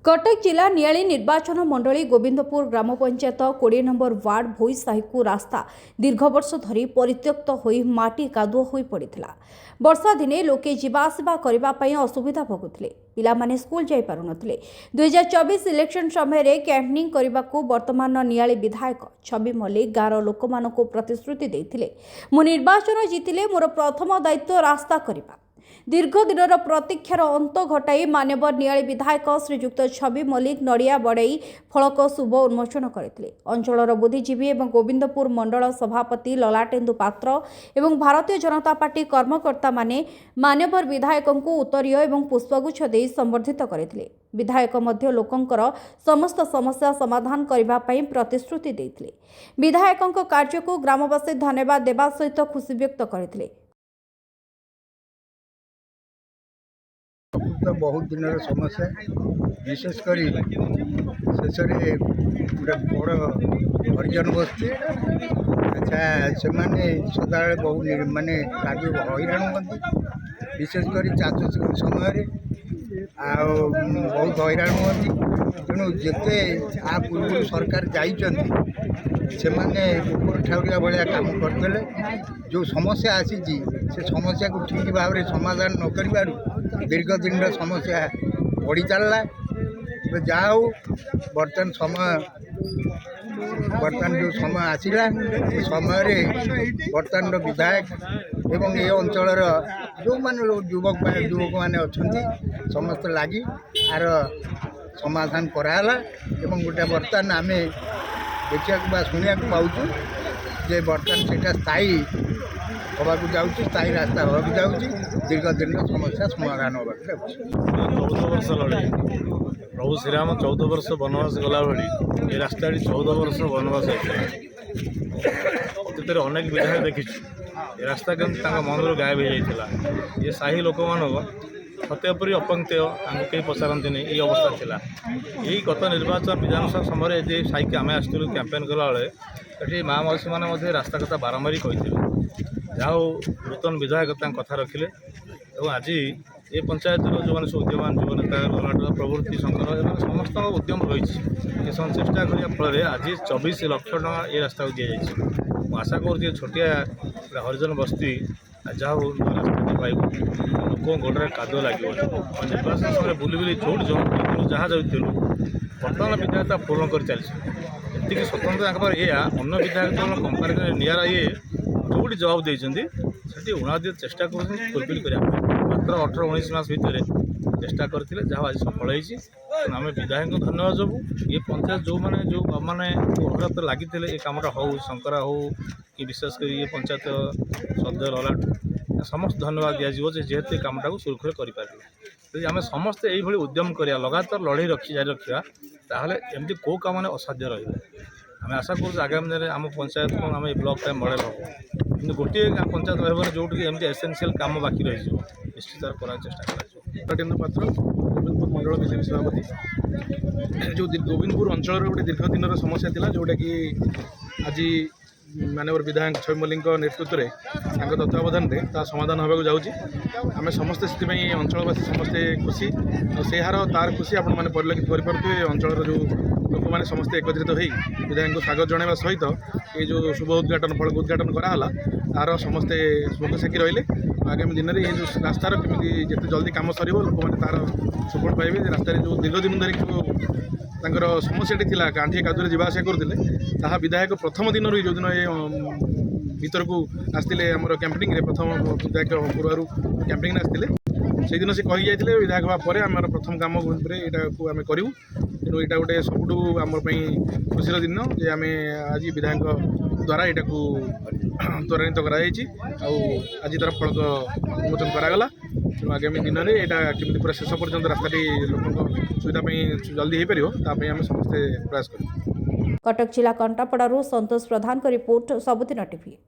कटक जिला नियाली निर्वाचन मंडली गोविंदपुर ग्राम पंचायत 20 नंबर वार्ड भोई साही को रास्ता दीर्घ वर्ष धरी परित्यक्त होई माटी कादुओ होई पड़िथिला। वर्षा दिने लोके जीवासवा करबा पई असुविधा भोगुथिले। पिला माने स्कूल जाई पारुनथिले। 2024 इलेक्शन समय रे कैंपेनिंग करबाकू वर्तमान नियाली विधायक छवि मल्लिक गार लोकमानकू प्रतिश्रुति देथिले। मु निर्वाचन जीतिले मोर प्रथम दायित्व रास्ता करबा। दीर्घ दिनर प्रतीक्षार अंत घटाई मान्यवर नियाली विधायक श्रीजुक्त छवि मल्लिक नड़िया बड़ई फलक शुभ उन्मोचन करते। अंचलर बुद्धिजीवी और गोविंदपुर मंडल सभापति ललाटेन्दु पात्र और भारतीय जनता पार्टी कर्मकर्ता माने मान्यवर विधायक उत्तरीय और पुष्पगुच्छ दे संबर्धित करते। विधायक मध्य लोकंकर समस्त समस्या समाधान करने प्रतिश्रुति देते। विधायक कार्य को ग्रामवासी धन्यवाद देवा सहित खुशी व्यक्त करते। तो बहुत दिन समस्या विशेषकर शेष गोटे बड़ हरिजन बस्ती। अच्छा से सदा बहु मानने हईराण होती विशेषकर चाष समय बहुत हईराण होती। तेणु जिते आ पूर्व सरकार जापर ठाउरिया भाया कम करते जो समस्या आसी से समस्या को ठीक भाव में समाधान न कर दीर्घ दिन समस्या बढ़ी चलला। जाओ बर्तमान जो समय आसला समय बर्तमान विधायक एवं ये अंचल जो मान युवक मैंने अच्छा समस्त लगी आर समाधान कराला। गोटे बर्तमान आम देखा शुणा पाऊँ जे बर्तमान से स्थायी हवा जाऊँगी स्थायी रास्ता हवा जाऊँगी दीर्घ दिन समस्या समाधान होगा। 14 वर्ष लड़े प्रभु श्रीराम 14 वर्ष वनवास गला भाई ये रास्ता 14 वर्ष वनवास अतीत अनेक विधायक देखी ये रास्ता केमती मन गायब हो जाता। ये साही लोक मान सत्यपरी अपंक्त्य आमको कहीं पचारती नहीं ये अवस्था थिला। यही गत निर्वाचन विधानसभा समय साई आम आसलु कैंपेन कला बेले माँ मौसी मैंने रास्ता कथा बारंबार कही जाओ नूतन विधायक कथा रखिले। और आज ये पंचायत जो मैंने सब उद्यमान युव नेता ललाट प्रवृत्ति शंकर समस्त उद्यम रही चेष्टा करने फल आज 24 लाख टका ये रास्ता को दी जाए। आशा कर छोटिया हरिजन बस्ती जाओ रास्ता पाइब लोक गोड़े कादुआ लगे निर्वाचन समय बुली बुली जो जहाँ जाऊँ बर्तमान विधायक पूर्ण कर चलती। ये स्वतंत्र ये अन्य विधायक कंपारी निरा ये जो जवाब देती 19 चेष्टा करफिल करने मात्र 18-19 मास भितर चेष्टा करते जहाँ आज सफल होती। आम विधायक धन्यवाद देवु। ये पंचायत जो मैंने अहरत लगी ये कमटा हो शंकरा हो कि विशेषकर ये पंचायत सदस्य ललाट समस्त धन्यवाद दिज्व जेहेतु कमटा को सुरक्षित करें। आम समस्ते ये उद्यम करा लगातार लड़े जारी रखा ताहले एमती कौ काम मैंने असाध्य रही। आम आशा कर आगामी दिन आम पंचायत को आम ब्लॉक टाइम मॉडल हम कि गोटे पंचायत रही जो एमती एसेंशियल काम बाकी रही निश्चित करा चेष्टा ललाटेन्दु पात्र गोविंदपुर मंडल बीजेपी सभापति जो गोविंदपुर अंचल गोटे दीर्घ दिन समस्या था जोटा कि आज मानवर विधायक छवि मल्लिक नेतृत्व में तत्वावधान में समाधान होगा जाऊँगी। आम समस्ते से अंचलवासी समस्ते खुशी से हार तार खुशी आपण मैंने परिलक्षित करें। अंचल जो लोक मैंने समस्ते एकत्रित हो विधायक को स्वागत जनवा सहित ये जो शुभ उद्घाटन फलक उद्घाटन कराला तार समस्ते सुख साक्षी रहिले। आगामी दिन में ये जो रास्तार केमी जिते जल्दी कम सर लोक मैंने तार सपोर्ट पाइबे। रास्ता जो दीर्घ दिन धरिक समस्याटी थी गांठी कादुरे जावास करते विधायक प्रथम दिन जो दिन ये भीतर को आसते आम कैंपेनिंग प्रथम विधायक पूर्व कैंपेनिंग आसते से दिन से कही जाते विधायक होगापर आम प्रथम काम यहाँ को आम करूँ। तेणु यहाँ गोटे सबुठ आम खुशी दिन जे आम आज विधायक द्वारा यहाँ को त्वरान्वित कर आज तार फलक उन्मोचन करागला। तेणु आगामी दिन में यहाँ केमी पूरा शेष पर्यटन रास्ता लोक सुविधा जल्दी हो पार आम समस्ते प्रयास करूँ। कटक जिला कंटापड़ारू संतोष प्रधान को रिपोर्ट सबुदिन टीवी।